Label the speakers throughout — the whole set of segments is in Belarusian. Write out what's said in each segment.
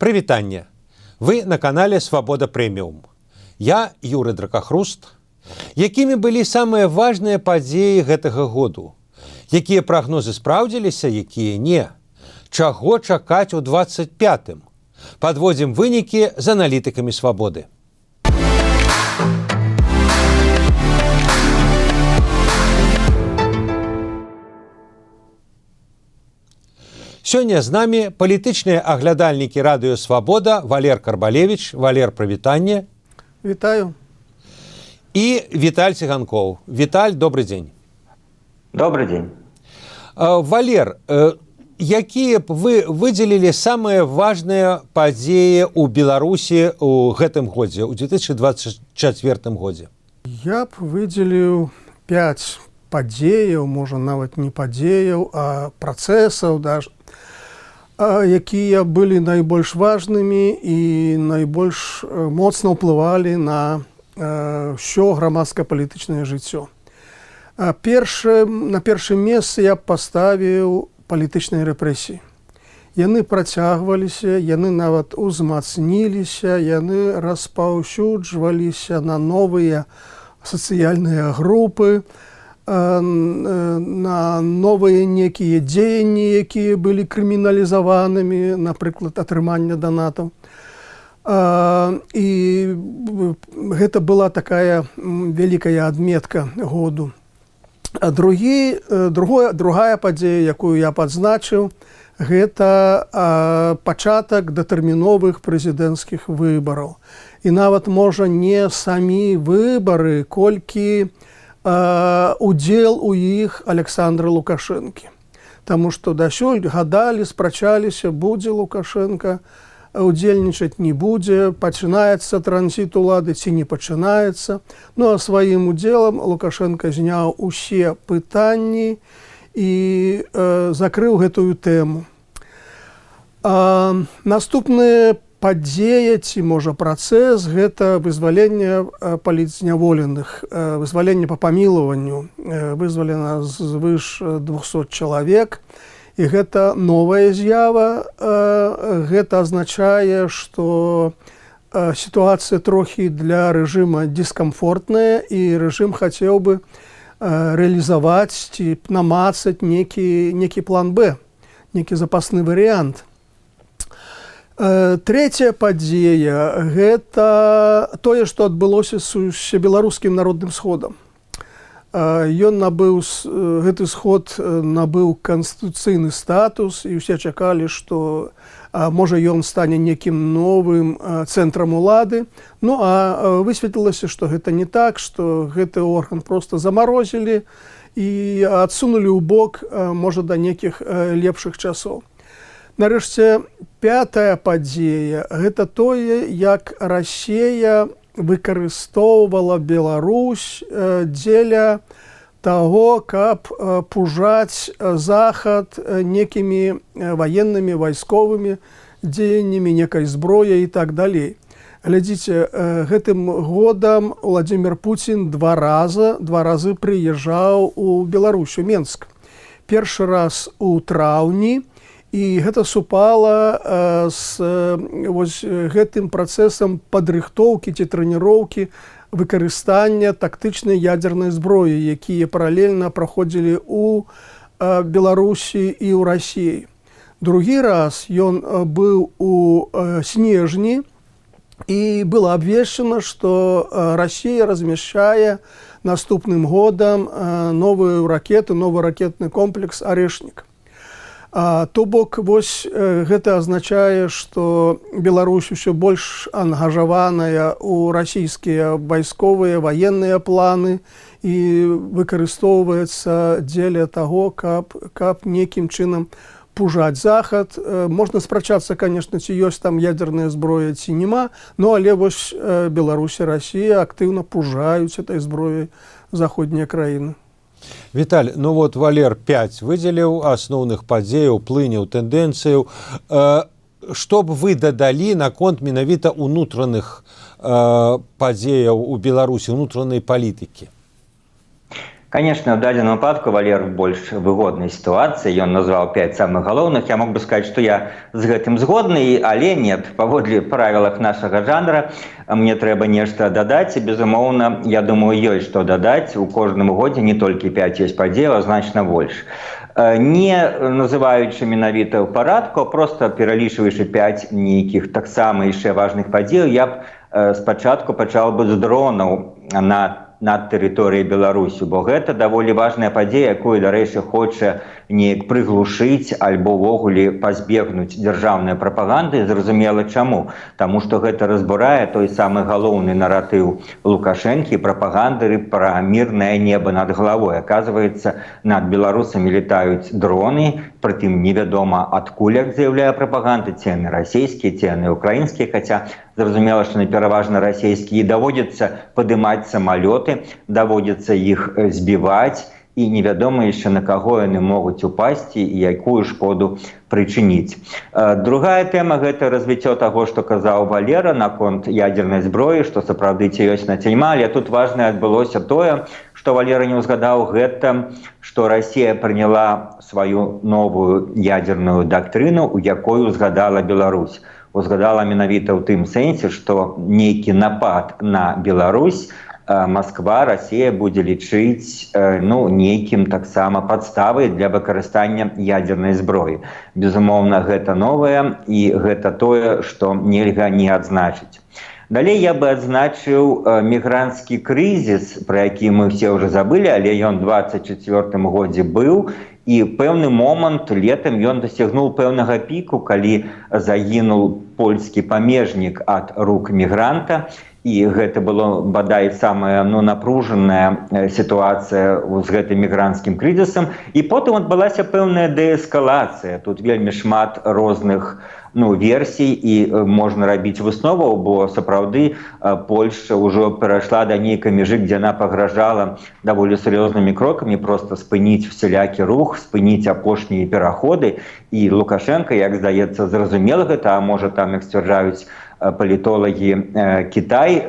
Speaker 1: Прывітанне! Вы на канале «Свабода Прэміум». Я Юрый Дракахруст. Якімі былі самыя важныя падзеі гэтага году? Якія прагнозы спраўдзіліся, якія не? Чаго чакаць у 25-м? Падводзім вынікі з аналітыкамі «Свабоды». Сёння з намі палітычныя аглядальнікі радыё «Свабода» Валер Карбалевіч. Валер, прывітанне.
Speaker 2: Вітаю.
Speaker 1: І Віталь Циганков. Віталь, добрый дзень.
Speaker 3: Добрый дзень.
Speaker 1: Валер, якія б вы выдзелілі самыя важныя падзеі ў Беларусі ў гэтым годзе, у 2024 годзе?
Speaker 2: Я б выдзеліў 5 падзеяў, можа нават не падзеяў, а працэсаў даже, якія былі найбольш важнымі і найбольш моцна ўплывалі на ўсё грамадска-палітычнае жыццё. На першым месцы я паставіў палітычныя рэпрэсіі. Яны працягваліся, яны нават узмацніліся, яны распаўсюджваліся на новыя сацыяльныя групы, на новыя некія дзеянні, якія былі крыміналізаванымі, напрыклад, атрымання данатаў. І гэта была такая вялікая адметка году. Другая падзея, якую я падзначыў, гэта пачатак датэрміновых прэзідэнцкіх выбараў. І нават, можа, не самі выбары, колькі удзел у іх Александра Лукашэнкі. Таму што дасюль гадалі, спрачаліся, будзе Лукашенко удзельнічаць, не будзе, пачынаецца транзіт улады ці не пачынаецца. Ну а сваім удзелам Лукашенко зняў усе пытанні і закрыў гэтую тэму. Наступная падзея ці, можа, працэс — гэта вызваленне палітзняволеных, вызваленне па памілаванню. Вызвалена звыш 200 чалавек. І гэта новая з'ява. Гэта азначае, што сітуацыя трохі для рэжыма дыскамфортная, і рэжым хацеў бы рэалізаваць ці намацаць некі план Б, некі запасны варыянт. Трэцяя падзея — гэта тое, што адбылося з Усебеларускім народным сходам. Гэты сход набыў канстытуцыйны статус, і ўсе чакалі, што можа ён стане некім новым цэнтрам улады. Ну а высветлілася, што гэта не так, што гэты орган проста замарозілі і адсунулі ў бок, можа, да некіх лепшых часоў. Нарэшце, 5-я падзея — гэта тое, як Расія выкарыстоўвала Беларусь дзеля таго, каб пужаць Захад некімі ваеннымі, вайсковымі дзеяннямі, некай зброяй і так далей. Глядзіце, гэтым годам Владзімір Пуцін два разы прыязджаў у Беларусь, у Менск. Першы раз у траўні, і гэта супала з гэтым працэсам падрыхтоўкі ці трэніроўкі выкарыстання тактычнай ядзернай зброі, якія паралельна праходзілі ў Беларусі і ў Расіі. Другі раз ён быў у снежні, і было абвешчана, што Расія размяшчае наступным годам новую ракету, новы ракетны комплекс «Арэшнік». То бок, вось гэта азначае, што Беларусь усё больш ангажаваная ў расійскія вайсковыя, ваенныя планы і выкарыстоўваецца дзеля таго, каб некім чынам пужаць Захад. Можна спрачацца, конечно, ці ёсць там ядзерная зброя, ці няма, но але вось Беларусь і Расія актыўна пужаюць этой зброяй заходнія краіны.
Speaker 1: Віталь, ну вот Валер 5 выдзеліў асноўных падзеяў, плыняў, тэндэнцыяў. Што б вы дадалі наконт менавіта ўнутраных падзеяў у Беларусі, ўнутранай палітыкі?
Speaker 3: Конечно, в дадзеным выпадку Валер больш выгоднай сітуацыі. Ён назваў 5 самых галоўных. Я мог бы сказаць, што я з гэтым згодны, але нет, паводле правілах нашага жанра мне трэба нешта дадаць. І, безумоўна, я думаю, ёсць што дадаць. У кожным годзе не толькі 5 ёсць падзеяў, а значна больш. Не называючы менавіта ў парадку, а проста пералічваючы 5 нейкіх таксама яшчэ важных падзеяў, я б спачатку пачаў бы з дронаў над тэрыторыяй Беларусі, бо гэта даволі важная падзея, якую, дарэчы, хоча неяк прыглушыць альбо ўвогуле пазбегнуць дзяржаўнай прапаганды. Зразумела чаму. Таму што гэта разбурае той самы галоўны наратыў Лукашэнкі, прапагандары пра мірнае неба над галавой. Аказваецца, над беларусамі летаюць дроны, прытым невядома адкуль, як заяўляе прапаганда, ці яны расійскія, ці яны украінскія, хаця зразумела, што пераважна расійскія, і даводзіцца падымаць самалёты, даводзіцца іх збіваць, і невядома яшчэ на каго яны могуць упасці і якую шкоду прычыніць. Другая тэма – гэта развіццё таго, што казаў Валера наконт ядзернай зброі, што сапраўды ці ёсць нацяньма, але тут важна адбылося тое, што Валера не ўзгадаў гэта, што Расія прыняла сваю новую ядзерную дактрыну, у якой узгадала Беларусь. Узгадала менавіта ў тым сэнсе, што нейкі напад на Беларусь Масква, Расія будзе лічыць нейкім таксама падставай для выкарыстання ядзернай зброі. Безумоўна, гэта новае, і гэта тое, што нельга не адзначыць. Далей я бы адзначыў мігранцкі крызіс, пра які мы ўсе ўжо забылі, але ён у 2024 годзе быў, і пэўны момант летам ён дасягнуў пэўнага піку, калі загінуў польскі памежнік ад рук мігранта. І гэта было, бадай, самая напружаная сітуацыя з гэтым мігранцкім крызісам. І потым адбылася пэўная дээскалацыя. Тут вельмі шмат розных версій, і можна рабіць высноваў, бо сапраўды Польшча ўжо перайшла да нейкай мяжы, дзе яна пагражала даволі сур'ёзнымі крокамі проста спыніць усялякі рух, спыніць апошнія пераходы. І Лукашенко, як здаецца, зразумела гэта, а можа там, як сцвярджаюць палітолагі, Кітай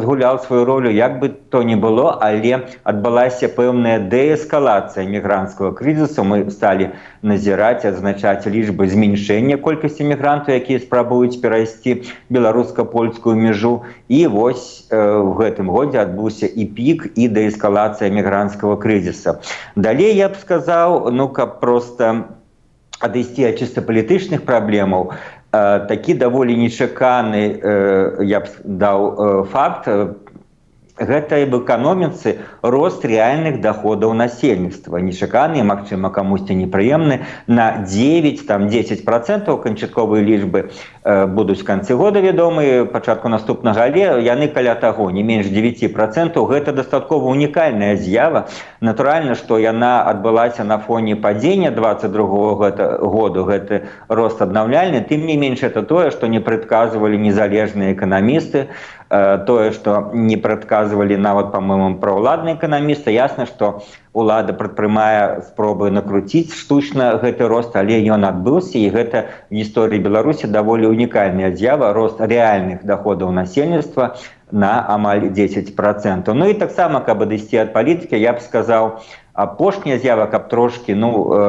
Speaker 3: згуляў сваю ролю, як бы то ні было, але адбылася пэўная дээскалацыя мігранцкага крызісу. Мы сталі назіраць, адзначаць лічбы змяншэння колькасці мігрантаў, якія спрабуюць перайсці беларуска-польскую мяжу. І вось у гэтым годзе адбыўся і пік, і дээскалацыя мігранцкага крызіса. Далей я б сказаў, каб проста адысці ад чыста палітычных праблемаў, такі даволі нечаканы, я б даў факт, гэта в эканоміцы рост рэальных даходаў насельніцтва. Нечаканы, магчыма, камусьці непрыемны, на 9-10%, канчатковыя лічбы будуць в канцы года вядомыя, пачатку наступнага, але яны каля таго, не менш 9%. Гэта дастаткова унікальная з'ява. Натуральна, што яна адбылася на фоне падзення 22 году, гэты рост аднаўляльны. Тым не менш, это тое, што не прадказвалі незалежныя эканамісты, тое, што не прадказвалі нават, па-моему, праўладныя эканамісты. Ясна, што улада прадпрымае спробы накруціць штучна гэты рост, але ён адбыўся, і гэта в гісторыі Беларусі даволі унікальная з'ява, рост рэальных даходаў насельніцтва на амаль 10%. І таксама, каб адысці ад палітыкі, я б сказаў, апошняя з'ява, каб трошкі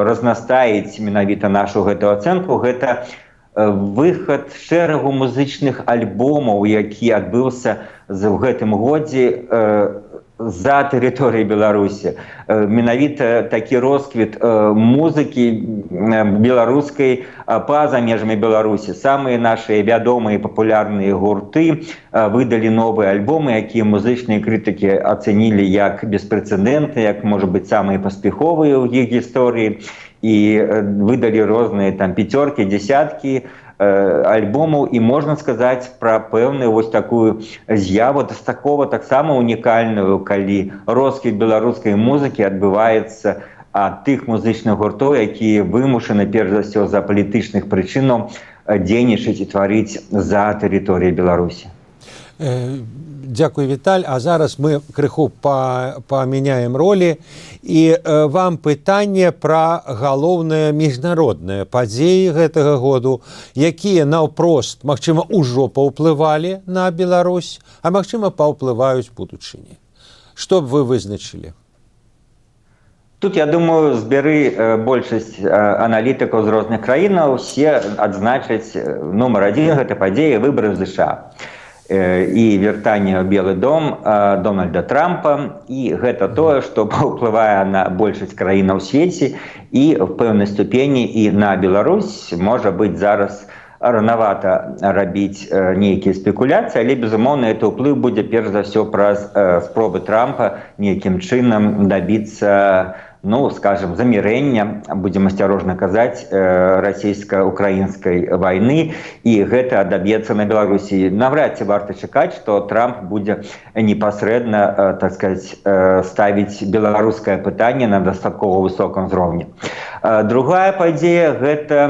Speaker 3: разнастаіць менавіта нашу гэту ацэнку, гэта выхад шэрагу музычных альбомаў, які адбыўся в гэтым годзе за тэрыторыяй Беларусі. Менавіта такі росквіт музыкі беларускай па-за межамі Беларусі. Самыя нашыя вядомыя і папулярныя гурты выдалі новыя альбомы, якія музычныя крытыкі ацэнілі як беспрэцэдэнтныя, як, можа быць, самыя паспяховыя ў іх гісторыі, і выдалі розныя пяцёркі, дзесяткі альбомаў. І можна сказаць пра пэўную вось такую з'яву дастаткова таксама унікальную, калі росквіт беларускай музыкі адбываецца ад тых музычных гуртоў, якія вымушаны перш за ўсё з-за палітычных прычынаў дзейнічаць і тварыць за тэрыторыяй Беларусі.
Speaker 1: Дзякуй, Віталь. А зараз мы крыху памяняем ролі, і вам пытанне пра галоўныя міжнародныя падзеі гэтага году, якія наўпрост, магчыма, ужо паўплывалі на Беларусь, а магчыма, паўплываюць будучыні. Што б вы вызначылі?
Speaker 3: Тут, я думаю, збяры большасць аналітыкаў з розных краінаў, усе адзначаць нумар адзін гэта падзеі выбары в США. І вяртанне ў Белы дом Дональда Трампа, і гэта тое, што паўплывае на большасць краінаў у свеце і в пэўнай ступені і на Беларусь. Можа быць, зараз ранавата рабіць нейкія спекуляцыі, але, безумоўна, гэты ўплыў будзе перш за ўсё праз спробы Трампа нейкім чынам дабіцца, ну, скажем, замірэння, будзем асцярожна казаць, расійска-украінскай вайны, і гэта адаб'ецца на Беларусі. Навряд ці варта чакаць, што Трамп будзе непасрэдна, так сказаць, ставіць беларускае пытанне на дастаткова высокім узроўні. Другая падзея – гэта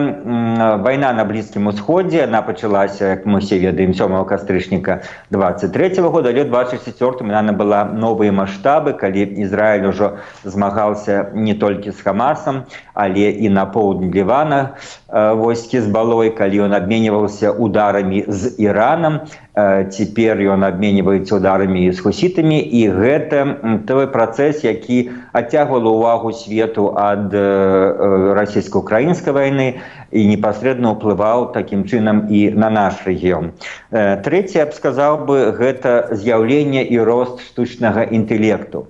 Speaker 3: вайна на Блізкім Усходзе. Яна пачалася, як мы все ведаем, 7 кастрычніка 23 года, але ў 24-м яна набыла новыя маштабы, калі Ізраіль ужо змагаўся не толькі з Хамасам, але і на поўдні Лівана вось Хезбалой, калі ён абменьваўся ударамі з Іранам. Цяпер ён абменьваецца ударамі з хусітамі, і гэта той працэс, які адцягвала ўвагу свету ад расійска-украінскай вайны і непасрэдна ўплываў такім чынам і на наш рэгіён. Трэцяе, я б сказаў бы, гэта з'яўленне і рост штучнага інтэлекту.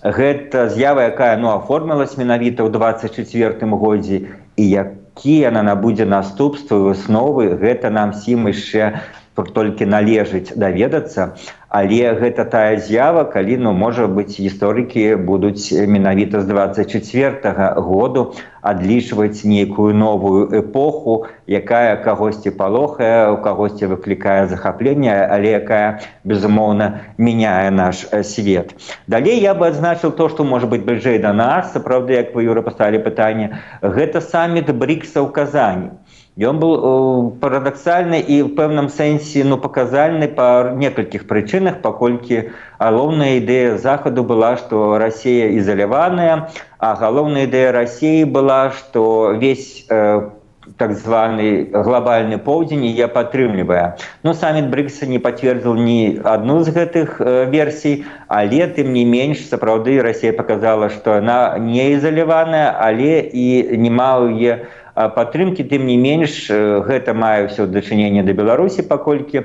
Speaker 3: Гэта з'ява, якая аформілась менавіта ў 24-м годзе, і якія яна набудзе наступствы, высновы, гэта нам всім яшчэ толькі належыць даведацца, але гэта тая з'ява, калі, можа быць, гісторыкі будуць менавіта з 24-го году адлічваць нейкую новую эпоху, якая кагосьці палохае, у кагосьці выклікае захапленне, але якая, безумоўна, мяняе наш свет. Далей я бы адзначыў то, што можа быць бліжэй да нас, сапраўды, як вы, Юра, паставілі пытанне, гэта саміт БРИКСа ў Казані. Ён быў парадаксальны і ў пэўным сэнсе паказальны па некалькіх прычынах, паколькі галоўная ідэя Захаду была, што Расія ізаляваная, а галоўная ідэя Расіі была, што весь так званы глобальны поўдзень яе падтрымлівае. Саміт БРИКСа не пацвердзіў ні адну з гэтых версій, але, тым не менш, сапраўды Расія паказала, што яна не ізаляваная, але і нема ў яе падтрымкі. Тым не менш, гэта мае ўсё дачыненне да Беларусі, паколькі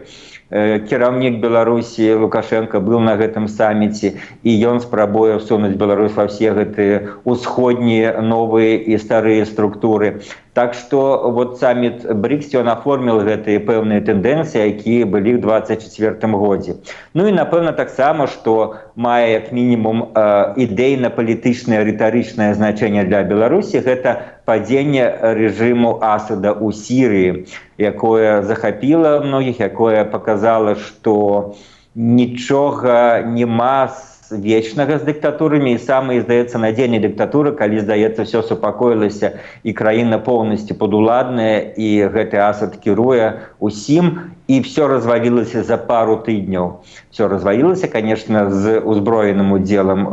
Speaker 3: кіраўнік Беларусі Лукашенко быў на гэтым саміце, і ён спрабуе ўсунуць Беларусь ва ўсе гэтыя ўсходнія новыя і старыя структуры. Так што саміт БРИКС, ён аформіў гэтыя пэўныя тэндэнцыі, якія былі ў 24-м годзе. І, напэўна, таксама, што мае як мінімум ідэйна-палітычнае рытарычнае значэнне для Беларусі, гэта падзенне рэжыму Асада ў Сірыі, якое захапіла многіх, якое паказала, што нічога няма вечнага з дыктатурамі, і самая, здаецца, надзейная дыктатура, калі, здаецца, ўсё супакоілася і краіна поўнасцю падуладная, і гэты Асад кіруе усім, і ўсё развалілася за пару тыдняў. Ўсё развалілася, конечно, з узброеным удзелам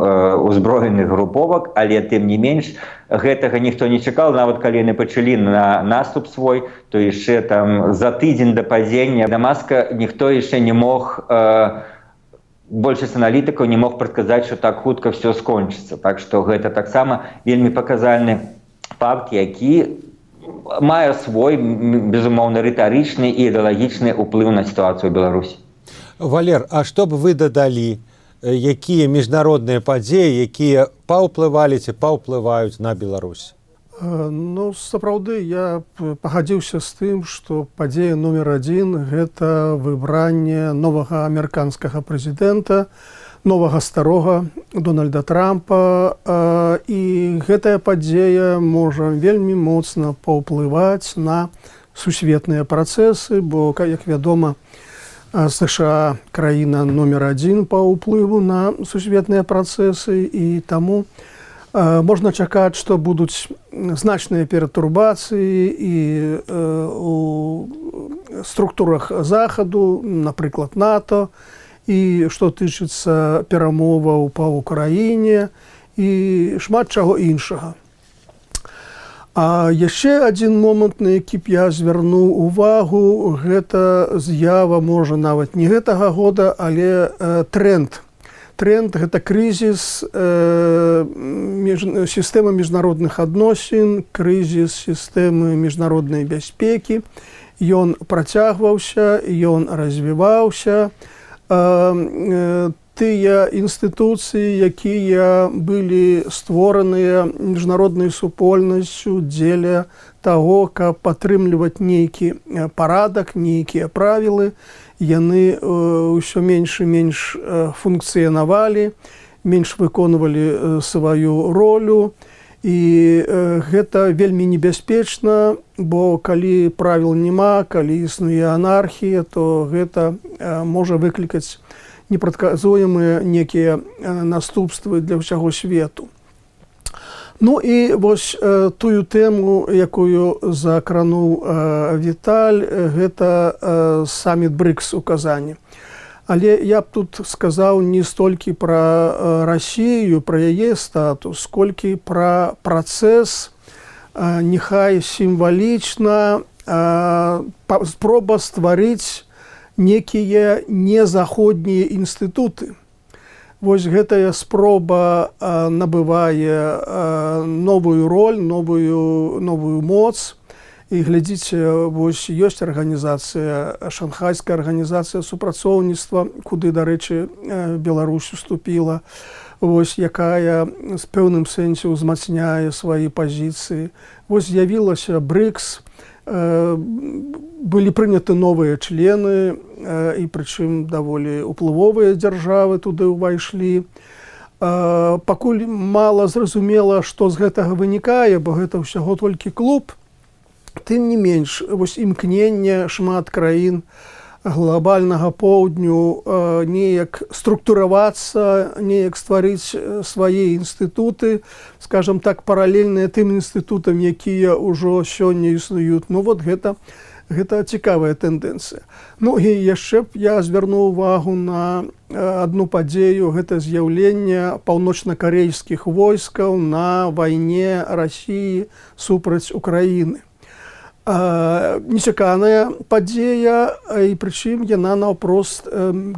Speaker 3: узброеных груповак, але, тым не менш, гэтага ніхто не чакаў. Нават калі яны пачалі на наступ свой, то яшчэ там за тыдзень да падзення Дамаска ніхто яшчэ не мог, большасць аналітыкаў не мог прадказаць, што так хутка ўсё скончыцца. Так што гэта таксама вельмі паказальны факт, які мае свой, безумоўна, рытарычны і ідэалагічны ўплыў на сітуацыю ў Беларусі.
Speaker 1: Валер, а што б вы дадалі, якія міжнародныя падзеі, якія паўплывалі ці паўплываюць на Беларусь?
Speaker 2: Сапраўды, я пагадзіўся з тым, што падзея нумер адзін – гэта выбранне новага амерыканскага прэзідэнта, новага старога Дональда Трампа, і гэтая падзея можа вельмі моцна паўплываць на сусветныя працэсы, бо, як вядома, США краіна нумер адзін па ўплыву на сусветныя працэсы, і таму можна чакаць, што будуць значныя пертурбацыі і у структурах Захаду, напрыклад, НАТО, і што тычыцца перамоваў па Украіне і шмат чаго іншага. А яшчэ адзін момант, на які б я звярнуў увагу, гэта з'ява, можа, нават не гэтага года, але тренд тренд – гэта крызіс сістэмы міжнародных адносін, крызіс сістэмы міжнароднай бяспекі. Ён працягваўся, ён развіваўся. Тыя інстытуцыі, якія былі створаныя міжнароднай супольнасцю дзеля таго, каб падтрымліваць нейкі парадак, нейкія правілы, яны ўсё менш і менш функцыянавалі, менш выконвалі сваю ролю. І гэта вельмі небяспечна, бо калі правіл няма, калі існуе анархія, то гэта можа выклікаць непрадказуемыя некія наступствы для ўсяго свету. Ну і вось тую тэму, якую закрануў Віталь, гэта саміт БРИКС у Казані. Але я б тут сказаў не столькі пра Расію, пра яе статус, сколькі пра працэс, няхай сімвалічна, спроба стварыць некія незаходнія інстытуты. Вось гэтая спроба набывае новую роль, новую моц. І глядзіце, вось ёсць арганізацыя, Шанхайская арганізацыя супрацоўніцтва, куды, дарэчы, Беларусь уступіла, вось якая з пэўным сэнсе ўзмацняе свае пазіцыі. Вось з'явілася БРИКС, былі прыняты новыя члены, і прычым даволі ўплывовыя дзяржавы туды ўвайшлі. Пакуль мала зразумела, што з гэтага вынікае, бо гэта ўсяго толькі клуб. Тым не менш, вось імкненне шмат краін глобальнага поўдню неяк структуравацца, неяк стварыць свае інстытуты, скажам так, паралельныя тым інстытутам, якія ўжо сёння існуюць. Ну вот гэта цікавая тэндэнцыя. Ну і яшчэ б я звярнуў увагу на адну падзею, гэта з'яўленне паўночна-карэйскіх войскаў на вайне Расіі супраць Украіны. Нечаканая падзея, і прычым яна наўпрост,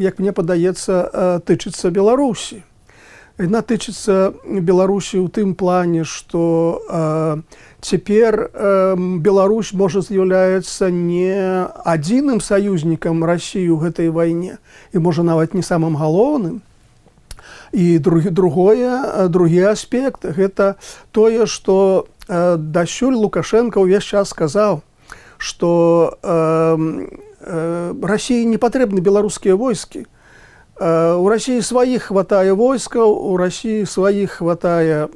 Speaker 2: як мне падаецца, тычыцца Беларусі. Яна тычыцца Беларусі ў тым плане, што цяпер Беларусь можа з'яўляецца не адзіным саюзнікам Расіі ў гэтай вайне, і можа нават не самым галоўным. І другі аспект – гэта тое, што дасюль Лукашенко ўвесь час сказаў, што Расіі не патрэбны беларускія войскі. У Расіі сваіх хватае войскаў, у Расіі сваіх хватае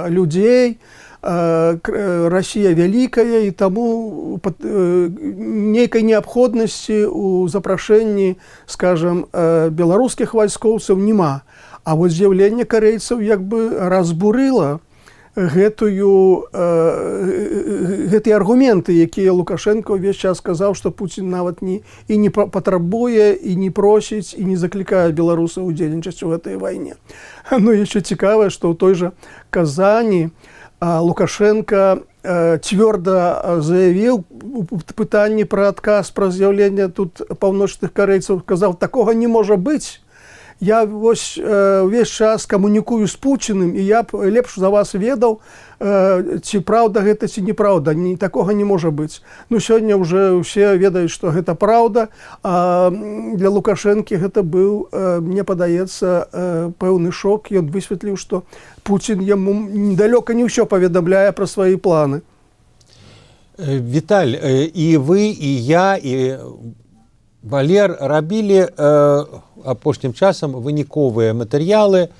Speaker 2: людзей, Расія вялікая, і таму нейкай неабходнасці ў запрашэнні, скажам, беларускіх вайскоўцаў няма. А вось з'яўленне карэйцаў як бы разбурыла гэтыя аргументы, якія Лукашенко ўвесь час сказаў, што Пуцін нават не патрабуе, і не просіць, і не заклікае беларусаў удзельнічаць у гэтай вайне. Ну, яшчэ цікава, што ў той жа Казані Лукашенко цвёрда заявіў у пытанні пра адказ пра з'яўленне тут паўночных карэйцаў, сказаў, такога не можа быць. Я вось увесь час камунікую з Пуціным, і я б лепш за вас ведаў, ці праўда гэта, ці неправда. Такога не можа быць. Ну, сёння ўжо ўсе ведаюць, што гэта праўда, а для Лукашэнкі гэта быў, мне падаецца, пэўны шок. Ён высветліў, што Пуцін яму недалёка не ўсё паведамляе пра свае планы.
Speaker 1: Віталь, і вы, і я, і Валер рабілі апошнім часам выніковыя матэрыялы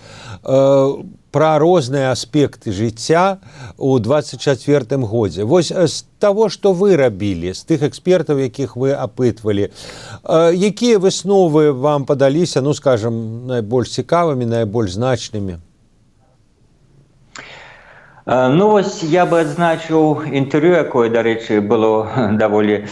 Speaker 1: пра розныя аспекты жыцця ў 24-м годзе. Вось з таго, што вы рабілі, з тых экспертаў, якіх вы апытвалі, якія высновы вам падаліся, ну, скажам, найбольш цікавымі, найбольш значнымі?
Speaker 3: Ну, вось я бы адзначыў інтэрв'ю, якое, дарэчы, было даволі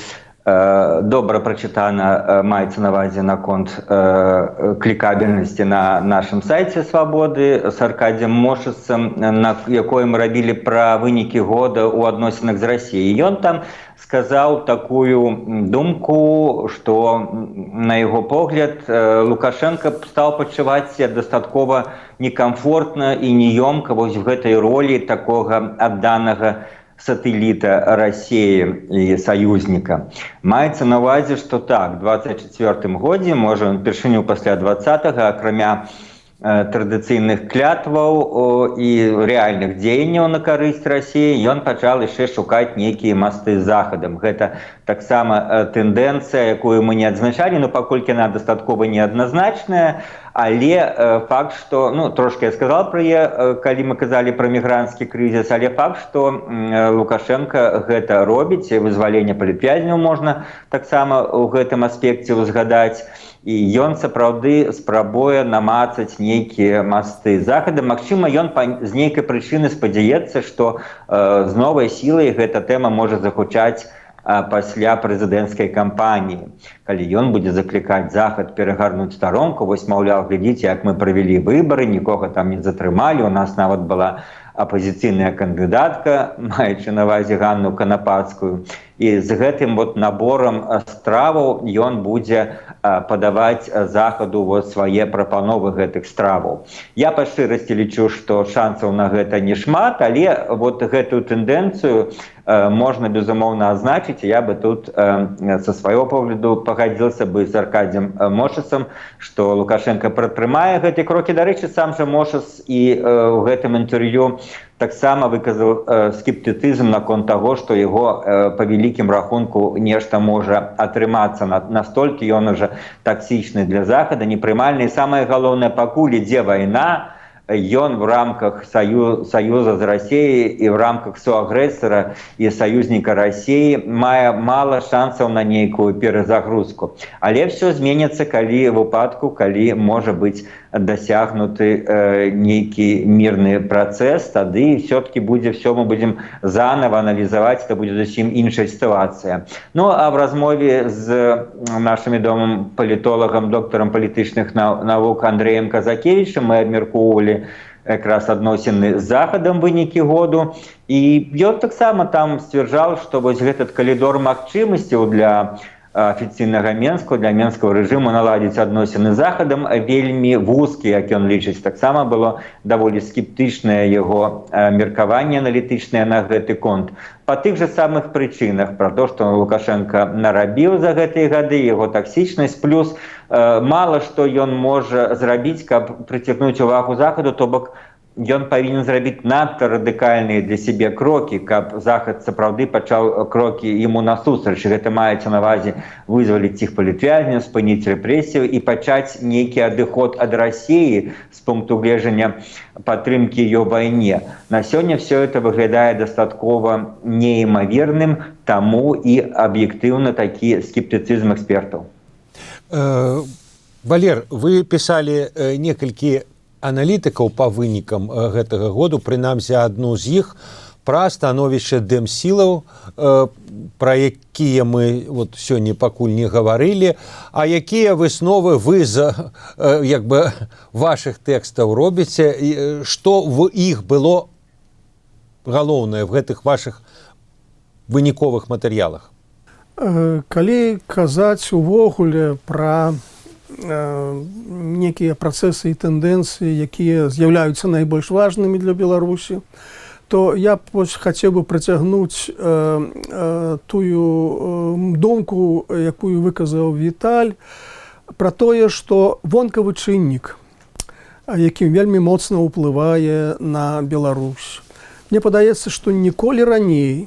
Speaker 3: добра прачытана, маецца на ўвазе наконт клікабельнасці на нашым сайце «Свабоды» з Аркадзем Мошыцам, на якой мы рабілі пра вынікі года ў адносінах з Расіяй. Ён там сказаў такую думку, што, на яго погляд, Лукашенко стаў пачуваць сябе дастаткова некамфортна і неёмка вось в гэтай ролі такога адданага сателлита России и союзника. Маецца на ўвазе, што так, в 24-м годзе, можа, упершыню пасля 20-го, акрамя традыцыйных клятваў і рэальных дзеянняў на карысць Расіі, ён пачал яшчэ шукаць нейкія масты з захадам. Гэта таксама тэндэнцыя, якую мы не адзначалі, но паколькі яна дастаткова неадназначная, але факт, што, ну, трошки я сказал пра яе, калі мы казалі пра мігранцкі крызіс, але факт, што Лукашенко гэта робіць, вызваленне палітвязняў можна таксама ў гэтым аспекце узгадаць, і ён сапраўды спрабуе намацаць нейкія масты з захадам. Магчыма, ён з нейкай прычыны спадзяецца, што з новай сілай гэта тэма можа загучаць пасля прэзідэнцкай кампаніі, калі ён будзе заклікаць захад перагарнуць старонку, вось, маўляў, глядзіце, як мы правялі выбары, нікога там не затрымалі, у нас нават была апозіцыйная кандыдатка, маючы на ўвазе Ганну Канапацкую, і з гэтым вот наборам страваў ён будзе падаваць захаду вот свае прапановы гэтых страваў. Я па шчырасці лічу, што шансаў на гэта не шмат, але вот гэтую тэндэнцыю можна, безумоўна, азначыць. Я бы тут са свайго погляду пагадзіўся бы з Аркадзем Мошыцам, што Лукашенко прытрымае гэтыя крокі. Дарэчы, сам жа Мошыц і ў гэтым інтэрв'ю таксама выказаў скептыцызм наконт таго, што яго па вялікім рахунку нешта можа атрымацца. Настолькі ён уже таксічны для захада, непрымальны. І самае галоўнае, пакуль ідзе вайна, ён в рамках саюза з Расіяй і в рамках суагрэсара і саюзніка Расіі мае мала шансаў на нейкую перазагрузку. Але ўсё зменіцца, калі выпадку, калі можа быць дасягнуты нейкі мірны працэс, тады все-таки будзе все, мы будзем заново аналізаваць, это будзе зусім іншая сітуацыя. Ну, а в размове з нашим вядомым палітолагам, доктарам палітычных навук Андрэем Казакевічам мы абмяркоўвалі якраз адносіны з захадам вынікі году, і ён таксама там сцвярджаў, што вось гэтый калідор магчымасцяў для афіцыйнага Менскага, для менскага рэжыму наладзіць адносіны з захадам вельмі вузкі, як ён лічыць. Таксама было даволі скептычнае яго меркаванне аналітычнае на гэты конт. Па тых жа самых прычынах, пра то, што Лукашенко нарабіў за гэтыя гады, яго таксічнасць, плюс мала што ён можа зрабіць, каб прыцягнуць увагу захаду, то бок ён павінен зрабіць надта радыкальныя для сябе крокі, каб захад сапраўды пачаў крокі яму насустрач. Гэта маецца на ўвазе вызваліць іх палітвязняў, спыніць рэпрэсію і пачаць нейкі адыход ад Расіі з пункту гледжання падтрымкі ёй вайне. На сёння все это выглядае дастаткова неімаверным, таму і аб'ектыўна такі скептыцызм экспертаў.
Speaker 1: Валер, вы пісалі некалькі аналітыкаў па вынікам гэтага году, прынамсі адну з іх, пра становішча дэмсілаў, пра якія мы вот сёння пакуль не гаварылі, а якія высновы вы з вашых тэкстаў робіце, што в іх было галоўнае в гэтых вашых выніковых матэрыялах?
Speaker 2: Калі казаць увогуле пра некія працэсы і тэндэнцыі, якія з'яўляюцца найбольш важнымі для Беларусі, то я хацеў бы працягнуць тую думку, якую выказаў Віталь, пра тое, што вонкавы чыннік, які вельмі моцна ўплывае на Беларусь. Мне падаецца, што ніколі раней,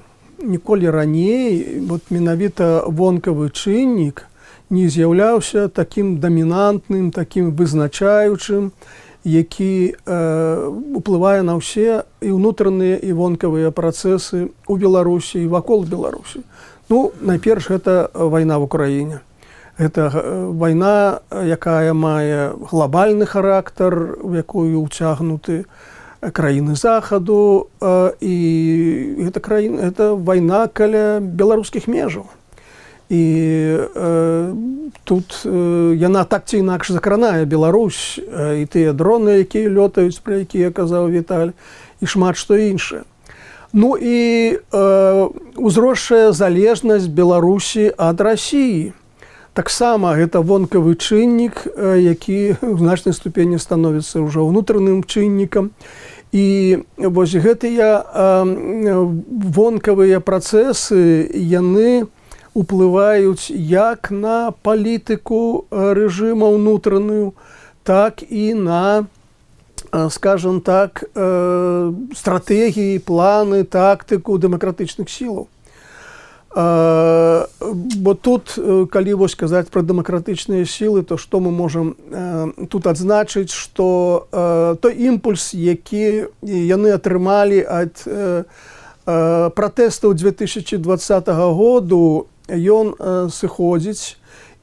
Speaker 2: вот менавіта вонкавы чыннік не з'яўляўся такім дамінантным, такім вызначаючым, які уплывае на ўсе і ўнутраныя, і вонкавыя працэсы ў Беларусі і вакол Беларусі. Ну, найперш, гэта вайна в Украіне. Гэта вайна, якая мае глобальны характар, у якую ўцягнуты краіны захаду, і гэта вайна каля беларускіх межаў. І тут яна так ці інакш закранае Беларусь, і тыя дроны, якія лётаюць, пра якія казаў Віталь, і шмат што іншае. Ну і узросшая залежнасць Беларусі ад Расіі. Таксама гэта вонкавы чыннік, які ў значнай ступені становіцца ўжо ўнутраным чыннікам. І вось гэтыя вонкавыя працэсы, яны уплываюць як на палітыку рэжыма ўнутраную, так і на, скажем так, стратэгіі, планы, тактыку дэмакратычных сілаў. Бо тут, калі вось казаць пра дэмакратычныя сілы, то што мы можам тут адзначыць, што той імпульс, які яны атрымалі ад пратэстаў 2020 году, ён сыходзіць,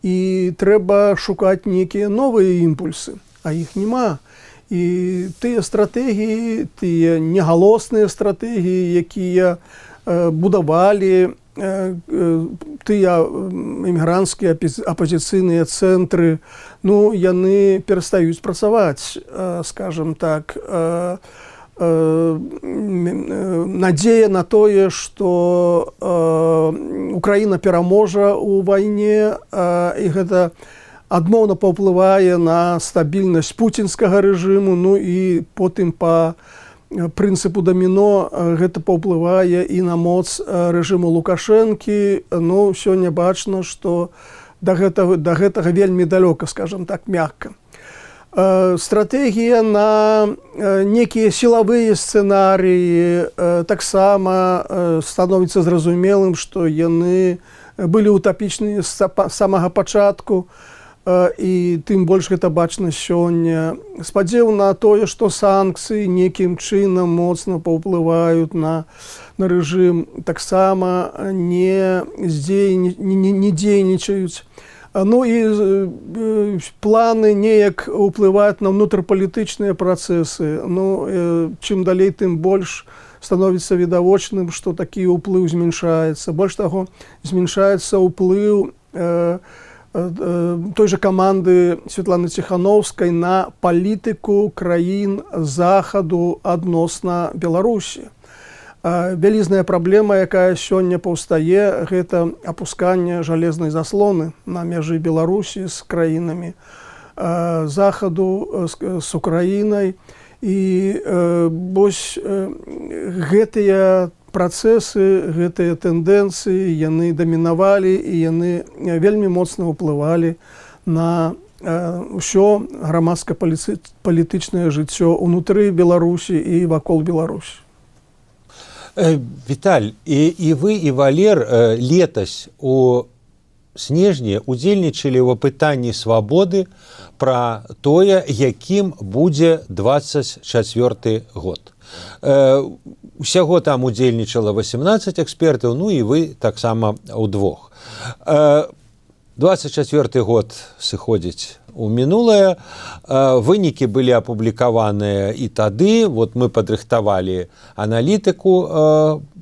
Speaker 2: і трэба шукаць нейкія новыя імпульсы, а іх няма. І тыя стратэгіі, тыя негалосныя стратэгіі, якія будавалі тыя эмігранцкія апазіцыйныя цэнтры, ну, яны перастаюць працаваць, скажем так. Надзея на тое, што Украіна пераможа ў вайне, і гэта адмоўна паўплывае на стабільнасць пуцінскага рэжыму, ну і потым па прынцыпу даміно гэта паўплывае і на моц рэжыму Лукашэнкі. Ну, сёння бачна, што да гэтага вельмі далёка, скажем так, мякка. Стратэгія на некія сілавыя сцэнарыі таксама становіцца зразумелым, што яны былі утапічныя з самага пачатку, і тым больш гэта бачна сёння. Спадзеў на тое, што санкцыі нейкім чынам моцна паўплываюць на рэжым, таксама не дзейнічаюць. Ну і планы неяк уплываюць на ўнутрапалітычныя працэсы. Ну, чым далей, тым больш становіцца відавочным, што такі ўплыў змяншаецца. Больш таго, змяншаецца ўплыў той жа каманды Святланы Ціхановскай на палітыку краін захаду адносна Беларусі. Вялізная праблема, якая сёння паўстае, гэта апусканне жалезнай заслоны на мяжы Беларусі з краінамі захаду, з Украінай. І вось гэтыя працэсы, гэтыя тэндэнцыі, яны дамінавалі, і яны вельмі моцна ўплывалі на ўсё грамадска-палітычнае жыццё ўнутры Беларусі і вакол Беларусі.
Speaker 1: Віталь, і вы, і Валер летась у снежні удзельнічалі ў апытанні свабоды пра тое, якім будзе 24 год. Усяго там удзельнічала 18 экспертаў, ну і вы таксама ўдвох. 24 год сыходзіць у мінулае. Вынікі былі апублікаваныя і тады. Вот мы падрыхтавалі аналітыку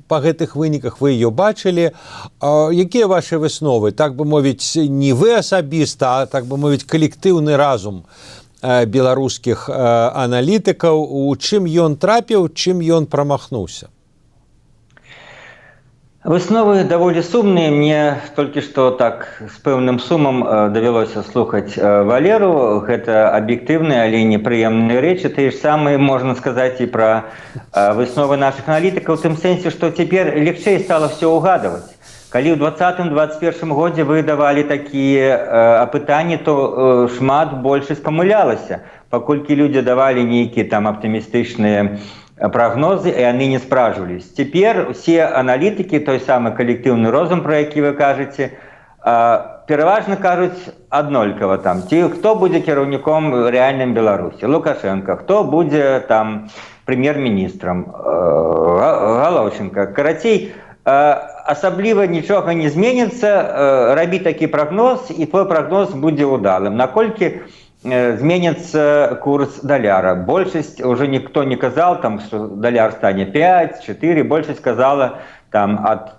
Speaker 1: па гэтых выніках, вы ее бачылі. Якія ваши высновы? Так бы мовіць, не вы асабіста, а так бы мовіць, калектыўны разум беларускіх аналітыкаў. У чым ён трапіў, чым ён прамахнуўся?
Speaker 3: Высновы даволі сумныя. Мне толькі што так з пэўным сумам давялося слухаць Валеру. Гэта аб'ектыўныя, але непрыемныя рэчы. Тыя ж самыя можна сказаць і пра высновы нашых аналітыкаў, у тым сэнсе, што цяпер легчэй стала ўсё ўгадваць. Калі ў 2020-2021 годзе вы давалі такія апытанні, то шмат большасць памылялася, паколькі людзі давалі нейкія там аптымістычныя прогнозы, і яны не спражвались. Цяпер усе аналітыкі, той самы калектыўны розум, про які вы кажаце, пераважна кажуць аднолькава там. Ці хто будзе кіраўніком рэальным Беларусі? Лукашенко. Хто будзе там прэм'ер-міністрам? Галаўченко. Карацей, асабліва нічога не зменіцца, рабі такі прагноз, і твой прагноз будзе ўдалым. Наколькі зменится курс доляра. Большасць, уже никто не казал, там, что доляр стане 5, 4, большасць казала там, от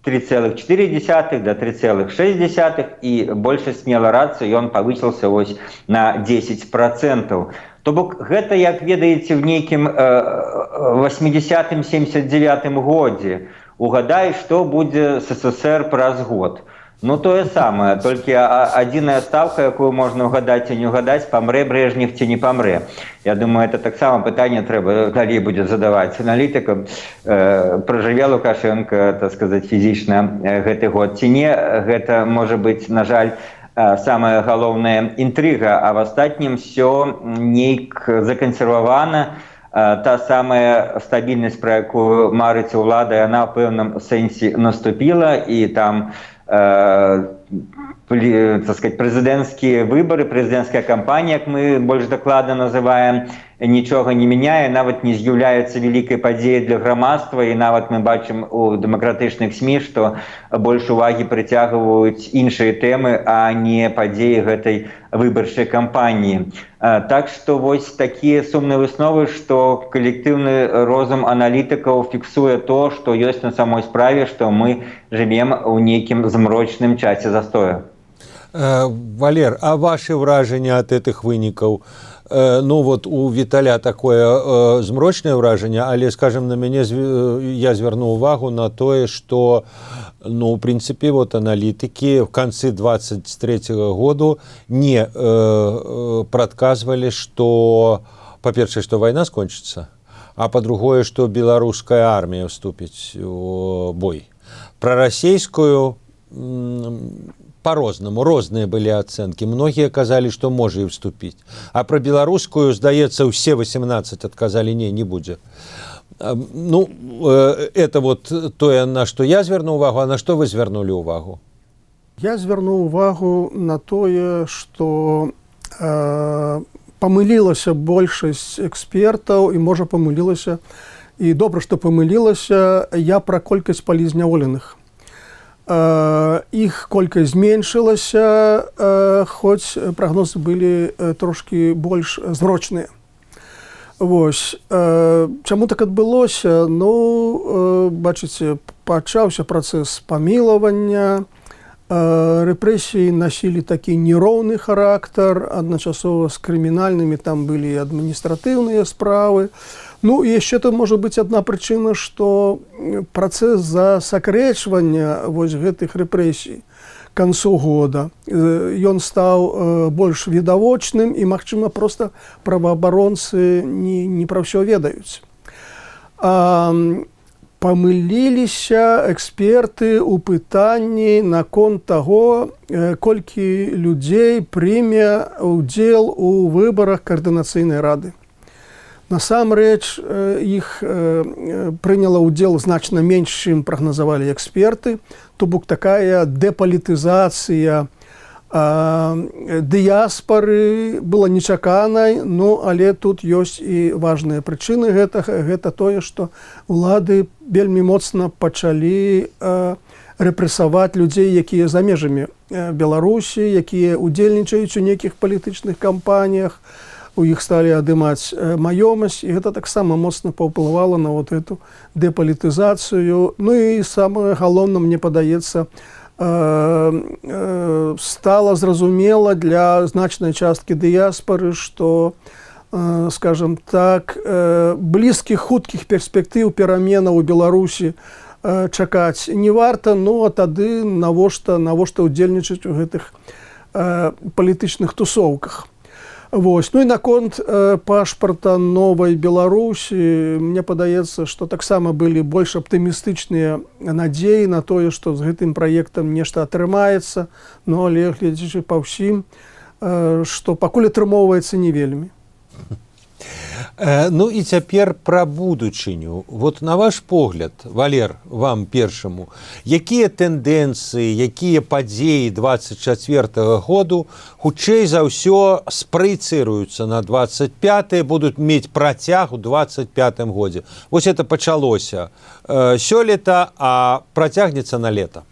Speaker 3: 3,4 до 3,6, і большасць мела рацыю, ён павысіўся вось на 10%. То бок гэта, як ведаеце, в нейкім 80-79 годзе. Угадай, што будзе з СССР праз год. Ну, тое самае, толькі адзіная ставка, якую можна угадаць і не угадаць, памрэ Брежнев ці не памрэ. Я думаю, это таксама пытанне трэба далей будзе задаваць аналітыкам. Пражыве Лукашенко, так сказаць, фізічна гэты год ці не. Гэта можа быць, на жаль, самая галоўная інтрыга, а в астатнім все нейк закансервавана. Та самая стабільнасць, пра якую марыць улада, яна ў пэўным сэнсе наступіла, і там так сказать, прэзідэнцкія выбары, прэзідэнцкая кампанія, як мы больш дакладна называем, нічога не мяняе, нават не з'яўляецца вялікай падзеяй для грамадства, і нават мы бачым у дэмакратычных СМІ, што больш увагі прыцягваюць іншыя тэмы, а не падзеі гэтай выбарчай кампаніі. Так што вось такія сумныя высновы, што калектыўны розум аналітыкаў фіксуе то, што ёсць на самой справе, што мы жывем у нейкім змрочным часе застоя.
Speaker 1: Валер, а ваши ўражанні ад гэтых вынікаў? Ну вот у Віталя такое змрочнае ўражанне, але, скажем, на мяне я звярнуў увагу на тое, што, ну, в принципе, вот аналітыкі в канцы 23 году не прадказвалі, што, па-першае, што вайна скончыцца, а па-другое, што беларуская армія ўступіць у бой. Пра расійскую по-рознаму, розныя былі ацэнкі. Многія казалі, што можа і вступіць. А пра беларускую, здаецца, усе 18 адказалі, не будзе. Ну, это вот тое, на што я звярнуў увагу, а на што вы звярнулі ўвагу?
Speaker 2: Я звярнуў увагу на тое, што памылілася большасць экспертаў, і, можа, памылілася, і добра, што памылілася, я пра колькасць палізняволеных. Іх колькасць зменшылася, хоць прагнозы былі трошкі больш зрочныя. Вось. Чаму так адбылося? Ну, бачыце, пачаўся працэс памілавання, рэпрэсіі насілі такі нероўны характар, адначасова з крымінальнымі, там былі адміністратыўныя справы. Ну, і яшчэ тут можа быць адна прычына, што працэс засакрэчвання вось гэтых рэпрэсій к канцу года, ён стаў больш відавочным, і, магчыма, проста праваабаронцы не пра ўсё ведаюць. Памыліліся эксперты ў пытанні наконт таго, колькі людзей прыме ўдзел у выбарах каардынацыйнай рады. Насамрэч, іх прыняла ўдзел значна менш, чым прагназавалі эксперты, то бок такая дэпалітызацыя дыяспары была нечаканай, ну, але тут ёсць і важныя прычыны гэтага. Гэта тое, што улады вельмі моцна пачалі рэпрэсаваць людзей, якія за межамі Беларусі, якія ўдзельнічаюць у нейкіх палітычных кампаніях, у іх сталі адымаць маёмасць, і гэта таксама моцна паўплывала на вот эту дэпалітызацыю. Ну і самае галоўнае, мне падаецца, стала зразумела для значнай часткі дыяспары, што, скажем так, блізкіх, хуткіх перспектыў пераменаў у Беларусі чакаць не варта, ну а тады навошта ўдзельнічаць у гэтых палітычных тусоўках. Вось. Ну і наконт пашпарта новай Беларусі, мне падаецца, што таксама былі больш аптымістычныя надзеі на тое, што з гэтым праектам нешта атрымаецца, ну але гледзячы па ўсім, што пакуль атрымоўваецца не вельмі.
Speaker 1: Ну і цяпер пра будучыню. Вот на ваш погляд, Валер, вам першаму, якія тэндэнцыі, якія падзеі 24-го году хутчэй за ўсё спраецыруюцца на 25-е, будуць мець працяг у 25-м годзе? Вось это пачалося сёлета, а працягнецца на лета.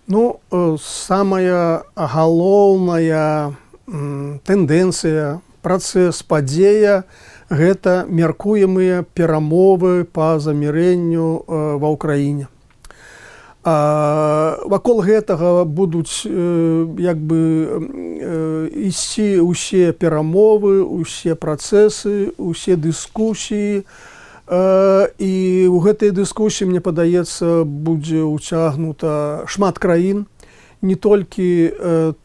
Speaker 2: Ну, самая галоўная тэндэнцыя, працэс, падзея – гэта мяркуемыя перамовы па замірэнню ва ўкраіне. Вакол гэтага будуць як бы ісці ўсе перамовы, усе працэсы, усе дыскусіі. І ў гэтай дыскусіі, мне падаецца, будзе ўцягнута шмат краін, не толькі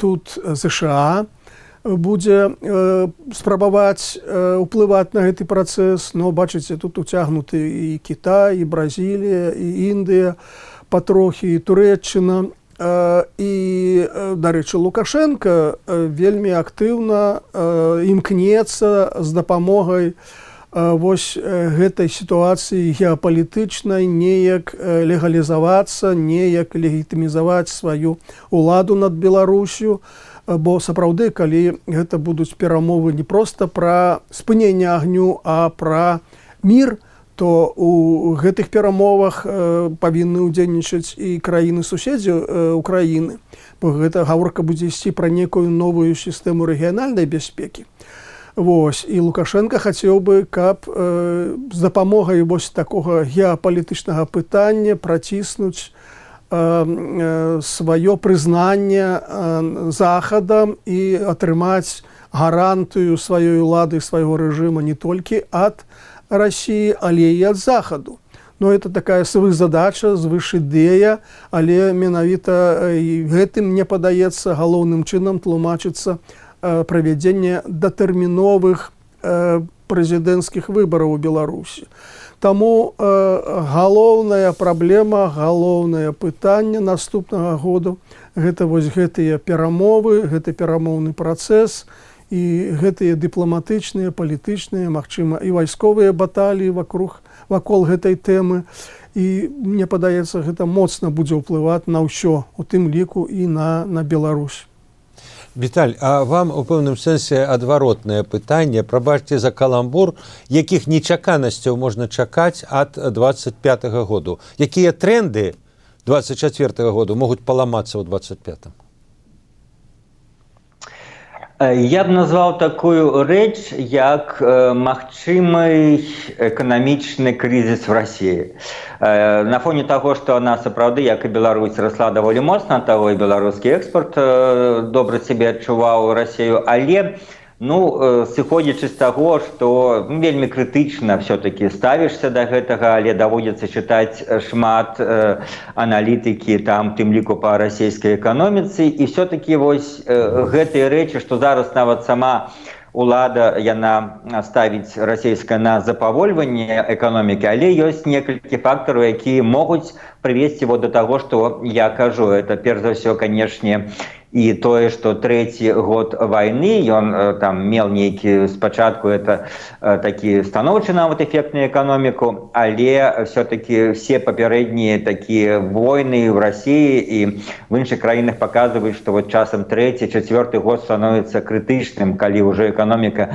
Speaker 2: тут ЗША будзе спрабаваць уплываць на гэты працэс, но бачыце, тут уцягнуты і Кітай, і Бразілія, і Індыя, патрохі і Турэччына. І, дарэчы, Лукашенко вельмі актыўна імкнецца з дапамогай вось гэтай сітуацыі геапалітычнай неяк легалізавацца, неяк легітымізаваць сваю ўладу над Беларусю. Бо сапраўды, калі гэта будуць перамовы не проста пра спыненне агню, а пра мір, то у гэтых перамовах павінны ўдзельнічаць і краіны-суседзі Украіны, бо гэта гаворка будзе ісці пра некую новую сістэму рэгіянальнай бяспекі. Вось, і Лукашенко хацеў бы, каб з дапамогай вось такога геапалітычнага пытання праціснуць сваё прызнанне Захадам і атрымаць гарантыю сваёй улады, свайго рэжыма не толькі ад России, але і ад Захаду. Но это такая свызадача, звышідэя, але менавіта гэтым, мне падаецца, галоўным чынам тлумачыцца правядзенне датэрміновых прэзідэнцкіх выбараў у Беларусі. Таму галоўная праблема, галоўнае пытанне наступнага году гэта вось гэтыя перамовы, гэты перамоўны працэс, і гэтыя дыпламатычныя, палітычныя, магчыма, і вайсковыя баталіі вакол гэтай тэмы. І мне падаецца, гэта моцна будзе ўплываць на ўсё, у тым ліку і на Беларусь.
Speaker 1: Віталь, а вам у пэўным сэнсе адваротнае пытанне, прабачце за каламбур, якіх нечаканасцяў можна чакаць ад 25-го году? Якія тренды 24-го году могуць паламацца ў 25-м?
Speaker 3: Я б назваў такую рэч, як магчымы эканамічны крызіс в России. На фоне таго, што она сапраўды, як і Беларусь, расла даволі моцна, таго і беларускі экспорт добра сябе адчуваў Россию, але сыходзячы з таго, што вельмі крытычна все-таки ставішся да гэтага, але даводзіцца чытаць шмат аналітыкі, там, тым ліку па расійскай эканоміцы, і все-таки вось гэтыя рэчы, што зараз нават сама улада, яна ставіць расійская на запавольванне эканомікі, але ёсць некалькі фактараў, якія могуць прывесці до таго, што я кажу. Это, перш за ўсё, канешне, і тое, што трэці год вайны, ён там меў нейкі спачатку, это такі станоўчы нават эфект на эканоміку, але все-таки все папярэднія такія войны в России і в іншых краінах паказваюць, што вот часам трэці, чацвёрты год становіцца крытычным, калі ўжо эканоміка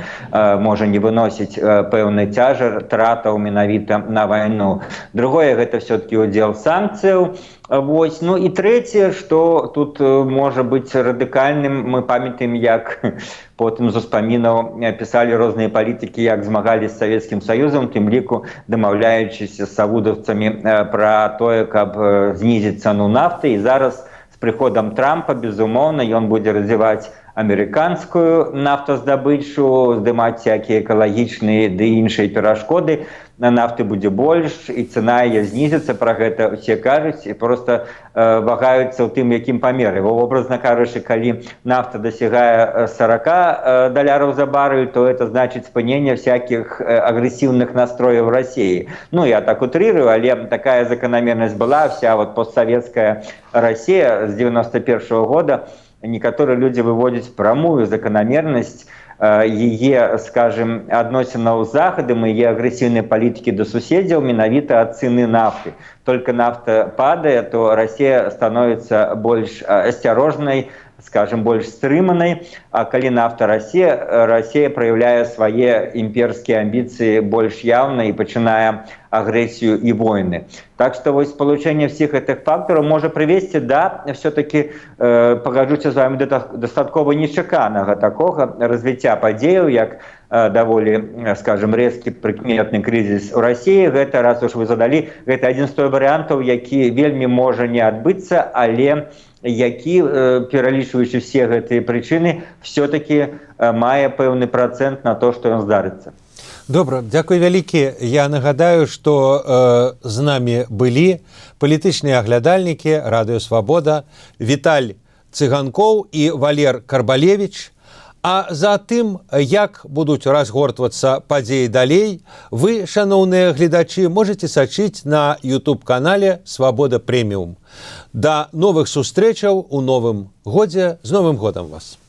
Speaker 3: можа не выносіць пэўны цяжар тратаў менавіта на вайну. Другое, гэта все-таки удзел санкцыяў. Вось. Ну і трэцяе, што тут можа быць радыкальным, мы памятаем, як потым з успамінаў пісалі розныя палітыкі, як змагались з Савецкім Саюзам, тым ліку дамаўляючыся з савудаўцамі пра тое, каб знізіць цану нафты. І зараз з прыходам Трампа, безумоўна, ён будзе развіваць амерыканскую нафтаздабычу, здымаць всякія экалагічныя ды іншыя перашкоды. На нафты будзе больш, і цана яе знізіцца, пра гэта ўсе кажуць, і проста вагаюцца ў тым, якім памеры. Образна кажучы, калі нафта дасягае 40 долларов за баррель, то это значит спынение всяких агрессивных настроев в России. Ну, я так утрирую, але такая закономерность была, вся вот постсоветская Россия с 91-го года, некоторые люди выводят прамую закономерность яе, скажем, адносінаў з Захадам і яе агрэсіўнай палітыкі да суседзяў менавіта ад цены нафты. Только нафта падае, то Россия становится больш асцярожнай, скажем, больш стрыманай, а калі нафта Россия проявляе свае імперскія амбіцыі больш явна і пачынае агрэсію і войны. Так что вось спалучэнне всіх гэтых фактараў можа прывесці да, все-таки, пагаджуся з вами, дастаткова нечаканага такога развіцця падзеяў, як даволі, скажем, рэзкі прыкметны крызіс у Расіі. Гэта, раз уж вы задалі, гэта адзін з той варыянтаў, які вельмі можа не адбыцца, але які, пералічваючы все гэтыя прычыны, все-таки мае пэўны працэнт на то, што ён здарыцца.
Speaker 1: Добра, дзякуй вялікі. Я нагадаю, што з намі былі палітычныя аглядальнікі Радыё Свабода Віталь Цыганкоў і Валер Карбалевіч. А за тым, як будуць разгортвацца падзеі далей, вы, шаноўныя гледачы, можаце сачыць на YouTube-канале «Свабода Прэміум». Да новых сустрэчаў у новым годзе. З Новым годам вас!